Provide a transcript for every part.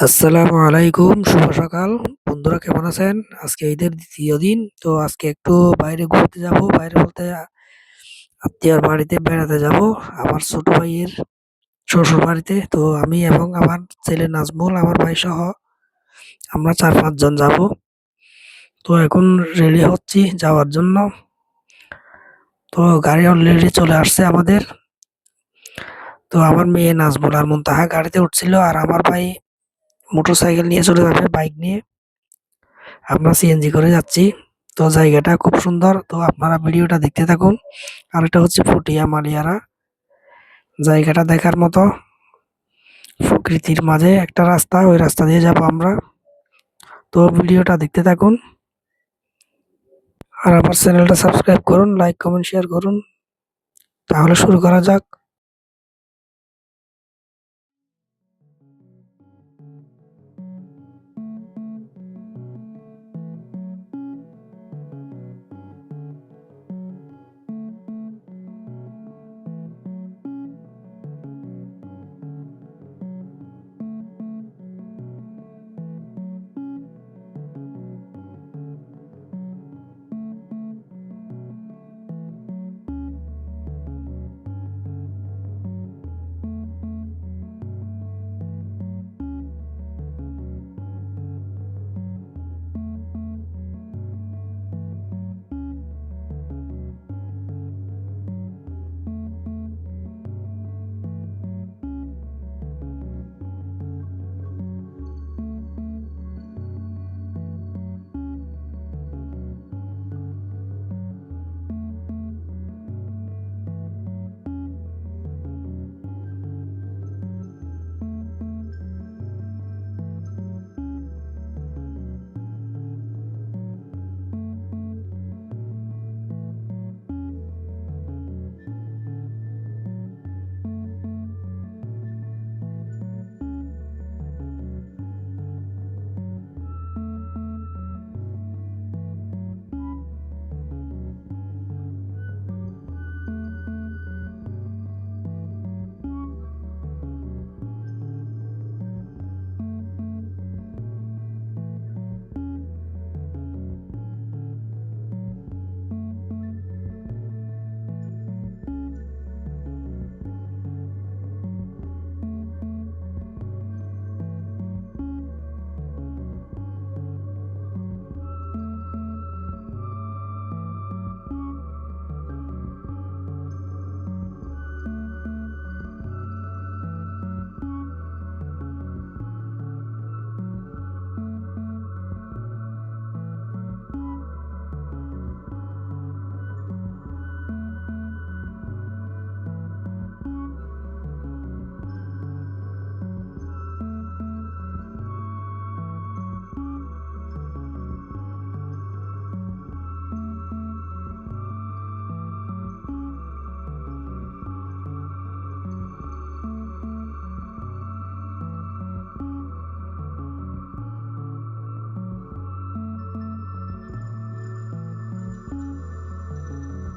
আসসালামু আলাইকুম, শুভ সকাল। বন্ধুরা কেমন আছেন? আজকে ঈদের ২য় দিন। তো আজকে একটু বাইরে ঘুরতে যাবো। বাইরে বলতে আত্মীয়র বাড়িতে বেড়াতে যাবো। আমার ছোট ভাইয়ের শ্বশুর বাড়িতে। তো আমি এবং আমার ছেলে নাজমুল, আমার ভাইসহ আমরা ৪-৫ জন যাবো। তো এখন রেডি হচ্ছি যাওয়ার জন্য। তো গাড়ি অলরেডি চলে আসছে আমাদের। তো আমার মেয়ে নাজমুল আর মুনতাহা গাড়িতে উঠছিল আর আমার ভাই মোটরসাইকেল নিয়ে চলে যাবে, বাইক নিয়ে। আমরা সিএনজি করে যাচ্ছি। তো জায়গাটা খুব সুন্দর। তো আপনারা ভিডিওটা দেখতে থাকুন। আর এটা হচ্ছে ফুটিয়া মালিয়ারা। জায়গাটা দেখার মতো। প্রকৃতির মাঝে একটা রাস্তা, ওই রাস্তা দিয়ে যাবো আমরা। তো ভিডিওটা দেখতে থাকুন। আর আমার চ্যানেলটা সাবস্ক্রাইব করুন, লাইক, কমেন্ট, শেয়ার করুন। তাহলে শুরু করা যাক।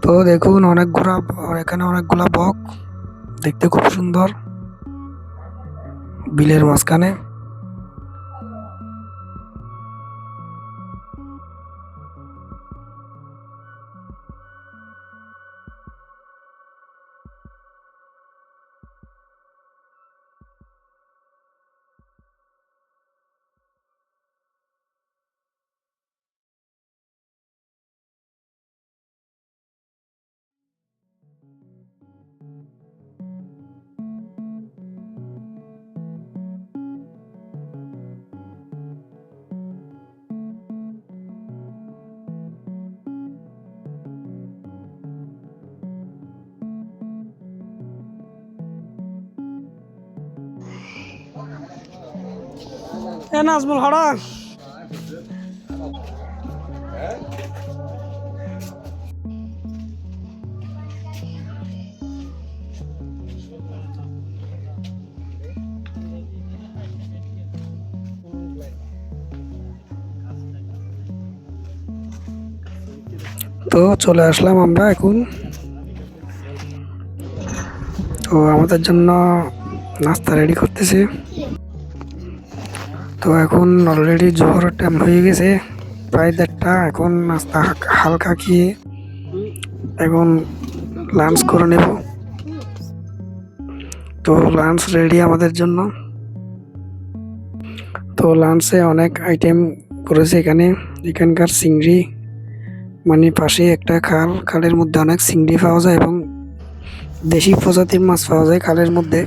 তো দেখুন এখানে অনেকগুলা বক, দেখতে খুব সুন্দর, বিলের মাঝখানে। এ নাজমুল হড়া। তো চলে আসলাম আমরা এখন। তো আমাদের জন্য নাস্তা রেডি করতেছে। তো এখন অলরেডি জোহরের টাইম হয়ে গেছে, প্রায় 1:30। এখন নাস্তা হালকা খেয়ে এখন লাঞ্চ করে নেব। তো লাঞ্চ রেডি আমাদের জন্য। তো লাঞ্চে অনেক আইটেম করেছে এখানকার চিংড়ি, মানে পাশে একটা খালের মধ্যে অনেক চিংড়ি পাওয়া যায় এবং দেশি প্রজাতির মাছ পাওয়া যায় খালের মধ্যে।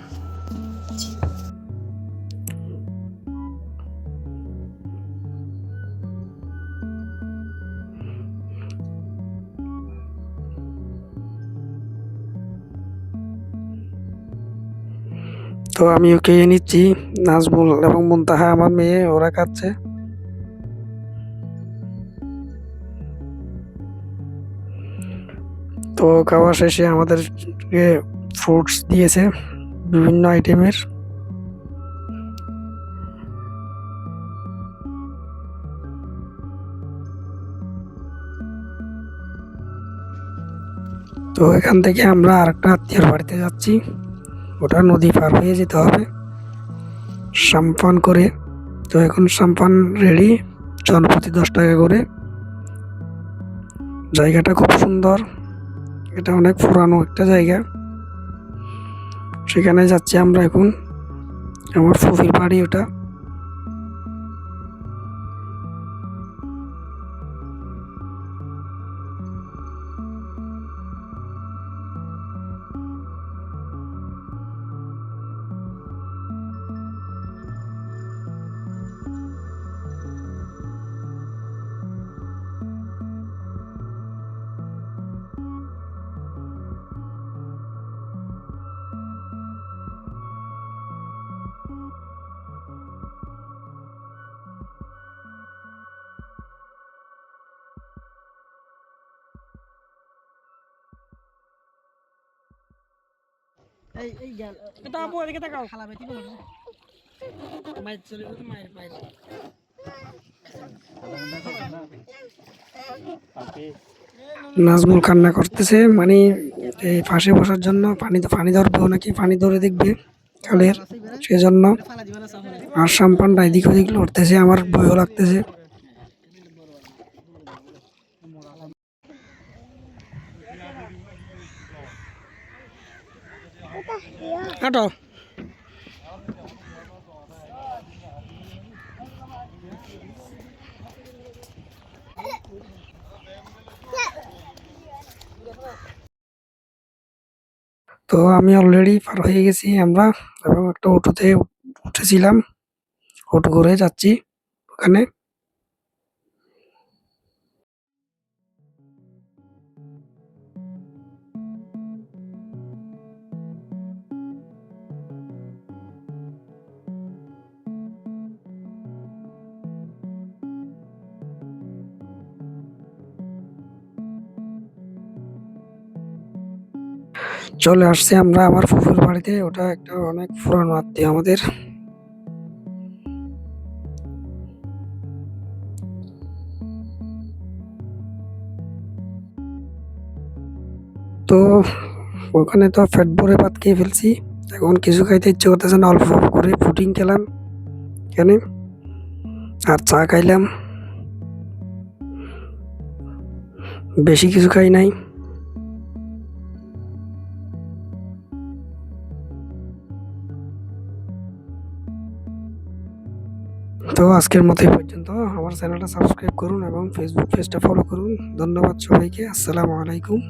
তো আমিও খেয়ে নিচ্ছি, নাজমুল এবং মুনতাহা আমার মেয়ে ওরা খাচ্ছে। তো খাওয়া শেষে আমাদেরকে ফ্রুটস দিয়েছে বিভিন্ন আইটেমের। তো এখান থেকে আমরা আরেকটা আত্মীয়র বাড়িতে যাচ্ছি, ওটা নদী পার হয়ে যেতে হবে সাম্পান করে। তো এখন সাম্পান রেডি, জনপ্রতি 10 টাকা করে। জায়গাটা খুব সুন্দর, এটা অনেক পুরানো একটা জায়গা, সেখানে যাচ্ছি আমরা এখন। আমার ফুফির বাড়ি ওটা। এটা আপু এদিকে তাকাও খালা বেটি বলো মাইর চলে তো মাইর মাইর নাজমুল কান্না করতেছে, মানে এই পাশে বসার জন্য। পানি ধরবে নাকি, পানি ধরে দেখবে খালের, সেজন্য। আর সাম্পানটা এদিক ওদিক লড়তেছে, আমার ভয়ও লাগতেছে। হাঁটো। তো আমি অলরেডি পার হয়ে গেছি আমরা, এবং একটা অটোতে উঠেছিলাম, অটো করে যাচ্ছি ওখানে। চলে আসছি আমরা আমার ফুফুর বাড়িতে, ওটা একটা অনেক পুরানো আত্মীয় আমাদের। তো ওখানে তো পেট ভরে ভাত খেয়ে ফেলছি, এখন কিছু খাইতে ইচ্ছে করতেছে না, অল্প অল্প করে পুডিং খেলাম এখানে, আর চা খাইলাম, বেশি কিছু খাই নাই। তো আজকের মতো এই পর্যন্ত। আমার চ্যানেলটা সাবস্ক্রাইব করুন এবং ফেসবুক পেজটা ফলো করুন। ধন্যবাদ সবাইকে। আসসালামু আলাইকুম।